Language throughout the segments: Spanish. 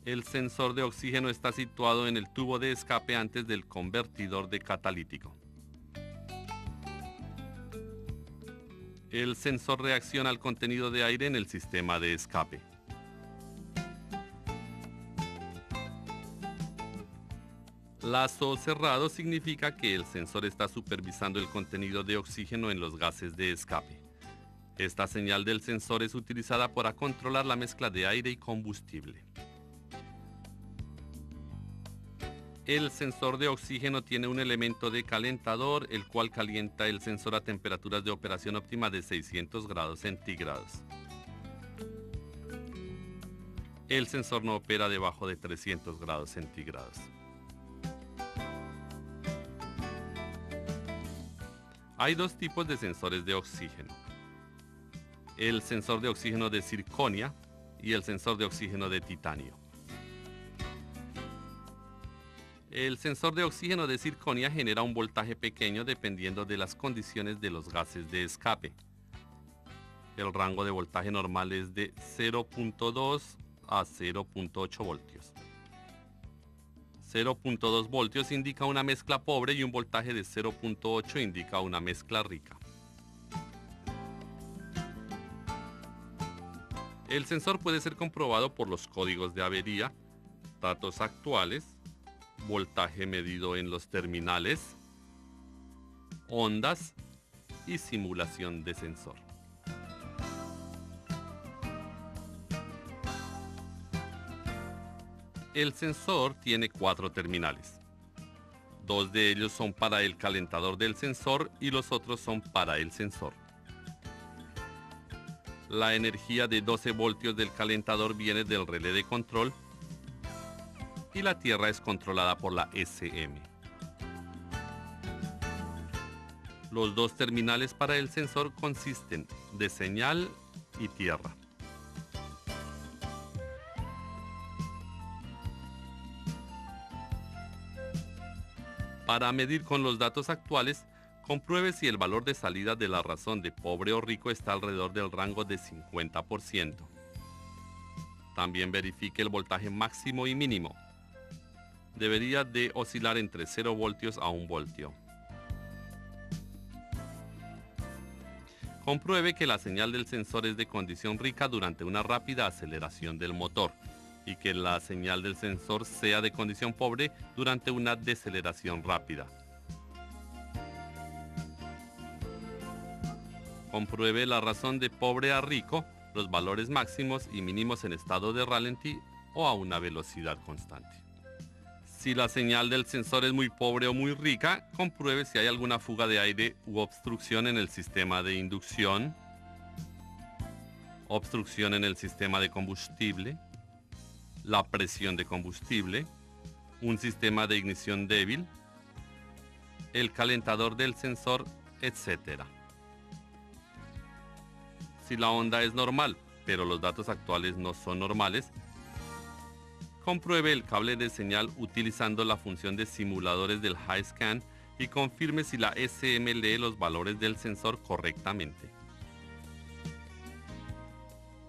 El sensor de oxígeno está situado en el tubo de escape antes del convertidor de catalítico. El sensor reacciona al contenido de aire en el sistema de escape. Lazo cerrado significa que el sensor está supervisando el contenido de oxígeno en los gases de escape. Esta señal del sensor es utilizada para controlar la mezcla de aire y combustible. El sensor de oxígeno tiene un elemento de calentador, el cual calienta el sensor a temperaturas de operación óptima de 600 grados centígrados. El sensor no opera debajo de 300 grados centígrados. Hay dos tipos de sensores de oxígeno: el sensor de oxígeno de circonia y el sensor de oxígeno de titanio. El sensor de oxígeno de circonia genera un voltaje pequeño dependiendo de las condiciones de los gases de escape. El rango de voltaje normal es de 0.2 a 0.8 voltios. 0.2 voltios indica una mezcla pobre y un voltaje de 0.8 indica una mezcla rica. El sensor puede ser comprobado por los códigos de avería, datos actuales, voltaje medido en los terminales, ondas y simulación de sensor. El sensor tiene 4 terminales. 2 de ellos son para el calentador del sensor y los otros son para el sensor. La energía de 12 voltios del calentador viene del relé de control y la tierra es controlada por la SM. Los 2 terminales para el sensor consisten de señal y tierra. Para medir con los datos actuales, compruebe si el valor de salida de la razón de pobre o rico está alrededor del rango de 50%. También verifique el voltaje máximo y mínimo. Debería de oscilar entre 0 voltios a 1 voltio. Compruebe que la señal del sensor es de condición rica durante una rápida aceleración del motor y que la señal del sensor sea de condición pobre durante una deceleración rápida. Compruebe la razón de pobre a rico, los valores máximos y mínimos en estado de ralentí o a una velocidad constante. Si la señal del sensor es muy pobre o muy rica, compruebe si hay alguna fuga de aire u obstrucción en el sistema de inducción, obstrucción en el sistema de combustible, la presión de combustible, un sistema de ignición débil, el calentador del sensor, etc. Si la onda es normal, pero los datos actuales no son normales, compruebe el cable de señal utilizando la función de simuladores del HiScan y confirme si la SM lee los valores del sensor correctamente.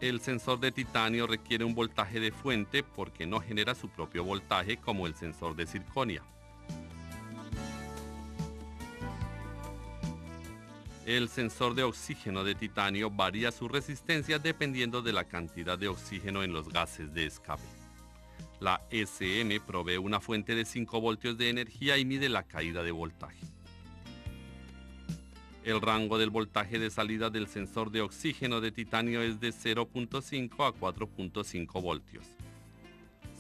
El sensor de titanio requiere un voltaje de fuente porque no genera su propio voltaje como el sensor de circonia. El sensor de oxígeno de titanio varía su resistencia dependiendo de la cantidad de oxígeno en los gases de escape. La SM provee una fuente de 5 voltios de energía y mide la caída de voltaje. El rango del voltaje de salida del sensor de oxígeno de titanio es de 0.5 a 4.5 voltios.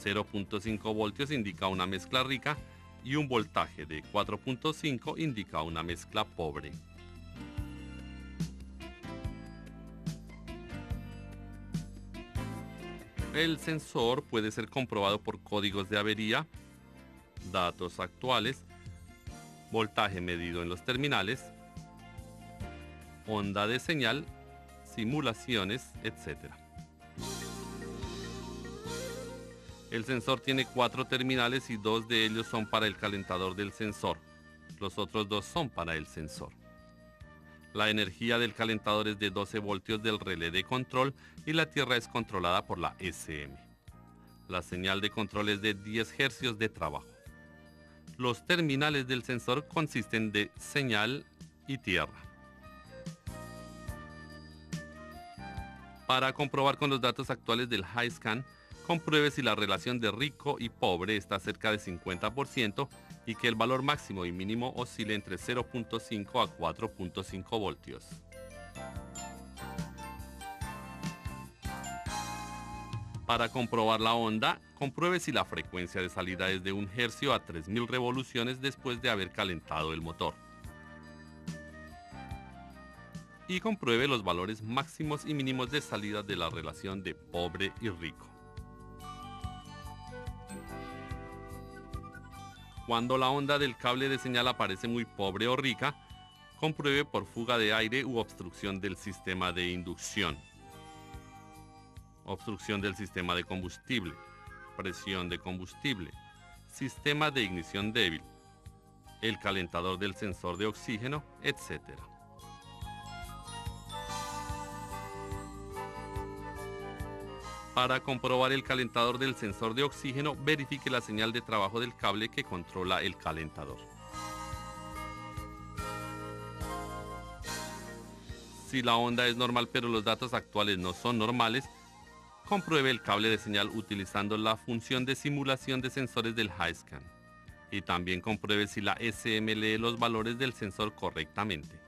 0.5 voltios indica una mezcla rica y un voltaje de 4.5 indica una mezcla pobre. El sensor puede ser comprobado por códigos de avería, datos actuales, voltaje medido en los terminales, onda de señal, simulaciones, etc. El sensor tiene 4 terminales y 2 de ellos son para el calentador del sensor. Los otros 2 son para el sensor. La energía del calentador es de 12 voltios del relé de control y la tierra es controlada por la SM. La señal de control es de 10 Hz de trabajo. Los terminales del sensor consisten de señal y tierra. Para comprobar con los datos actuales del HiScan, compruebe si la relación de rico y pobre está cerca de 50% y que el valor máximo y mínimo oscile entre 0.5 a 4.5 voltios. Para comprobar la onda, compruebe si la frecuencia de salida es de 1 Hz a 3000 revoluciones después de haber calentado el motor. Y compruebe los valores máximos y mínimos de salida de la relación de pobre y rico. Cuando la onda del cable de señal aparece muy pobre o rica, compruebe por fuga de aire u obstrucción del sistema de inducción, obstrucción del sistema de combustible, presión de combustible, sistema de ignición débil, el calentador del sensor de oxígeno, etc. Para comprobar el calentador del sensor de oxígeno, verifique la señal de trabajo del cable que controla el calentador. Si la onda es normal pero los datos actuales no son normales, compruebe el cable de señal utilizando la función de simulación de sensores del HiScan. Y también compruebe si la SM lee los valores del sensor correctamente.